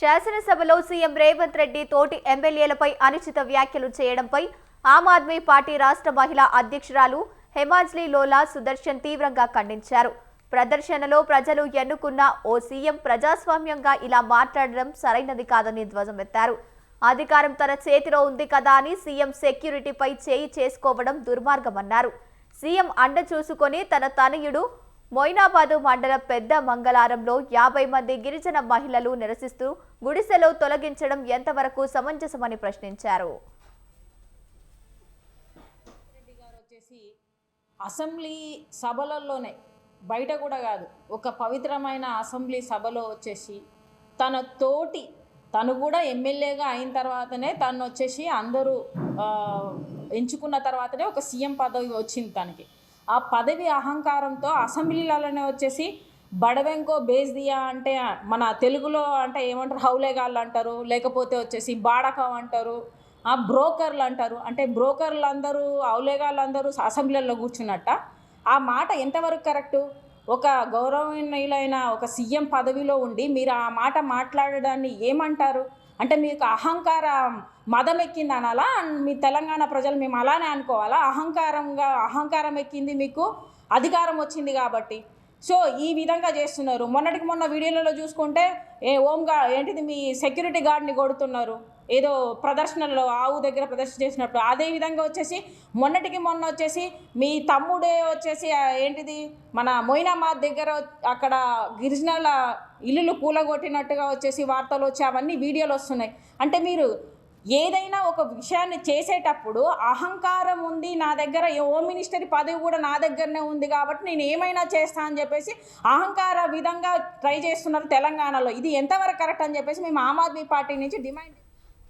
శాసనసభలో సీఎం రేవంత్ రెడ్డి తోటి ఎమ్మెల్యేలపై అనుచిత వ్యాఖ్యలు చేయడంపై ఆమ్ ఆద్మీ పార్టీ రాష్ట్ర మహిళా అధ్యక్షురాలు హెమాంజ్లీ లోలా సుదర్శన్ తీవ్రంగా ఖండించారు. ప్రదర్శనలో ప్రజలు ఎన్నుకున్న ఓ సీఎం ప్రజాస్వామ్యంగా ఇలా మాట్లాడడం సరైనది కాదని ధ్వజమెత్తారు. అధికారం తన చేతిలో ఉంది కదా అని సీఎం సెక్యూరిటీపై చేయి చేసుకోవడం దుర్మార్గమన్నారు. సీఎం అండ చూసుకొని తన తనయుడు మొయినాబాదు మండలం పెద్ద మంగళారంలో 50 మంది గిరిజన మహిళలు నిరసిస్తూ గుడిసెలో తొలగించడం ఎంతవరకు సమంజసమని ప్రశ్నించారు. అసెంబ్లీ సభలలోనే బయట కూడా కాదు, ఒక పవిత్రమైన అసెంబ్లీ సభలో వచ్చేసి తను కూడా ఎమ్మెల్యేగా అయిన తర్వాతనే తను వచ్చేసి అందరూ ఎంచుకున్న తర్వాతనే ఒక సీఎం పదవి వచ్చింది తనకి. ఆ పదవి అహంకారంతో అసెంబ్లీలలోనే వచ్చేసి బడవెంకో బేస్ దియా అంటే మన తెలుగులో అంటే ఏమంటారు, హౌలేగాళ్ళు అంటారు, లేకపోతే వచ్చేసి బాడకం అంటారు, బ్రోకర్లు అంటారు. అంటే బ్రోకర్లు అందరూ హౌలేగాళ్ళందరూ అసెంబ్లీలో కూర్చున్నట్ట. ఆ మాట ఎంతవరకు కరెక్టు? ఒక గౌరవనీయులైన ఒక సీఎం పదవిలో ఉండి మీరు ఆ మాట మాట్లాడడాన్ని ఏమంటారు? అంటే మీకు మదం ఎక్కింది అనాలా? మీ తెలంగాణ ప్రజలు మేము అలానే అనుకోవాలా? అహంకారం ఎక్కింది, మీకు అధికారం వచ్చింది కాబట్టి. సో ఈ విధంగా చేస్తున్నారు. మొన్న వీడియోలలో చూసుకుంటే ఏంటిది మీ సెక్యూరిటీ గార్డ్ని కొడుతున్నారు, ఏదో ప్రదర్శనలో ఆవు దగ్గర ప్రదర్శన చేసినప్పుడు. అదేవిధంగా వచ్చేసి మొన్న వచ్చేసి మీ తమ్ముడే వచ్చేసి ఏంటిది మన మొయినాబాద్ దగ్గర అక్కడ గిరిజనుల ఇల్లులు కూలగొట్టినట్టుగా వచ్చేసి వార్తలు వచ్చి అవన్నీ వీడియోలు వస్తున్నాయి. అంటే మీరు ఏదైనా ఒక విషయాన్ని చేసేటప్పుడు అహంకారం ఉంది, నా దగ్గర హోమ్ మినిస్టర్ పదవి కూడా నా దగ్గరనే ఉంది కాబట్టి నేను ఏమైనా చేస్తా అని చెప్పేసి అహంకార విధంగా ట్రై చేస్తున్నారు తెలంగాణలో. ఇది ఎంతవరకు కరెక్ట్ అని చెప్పేసి మేము ఆమ్ ఆద్మీ పార్టీ నుంచి డిమాండ్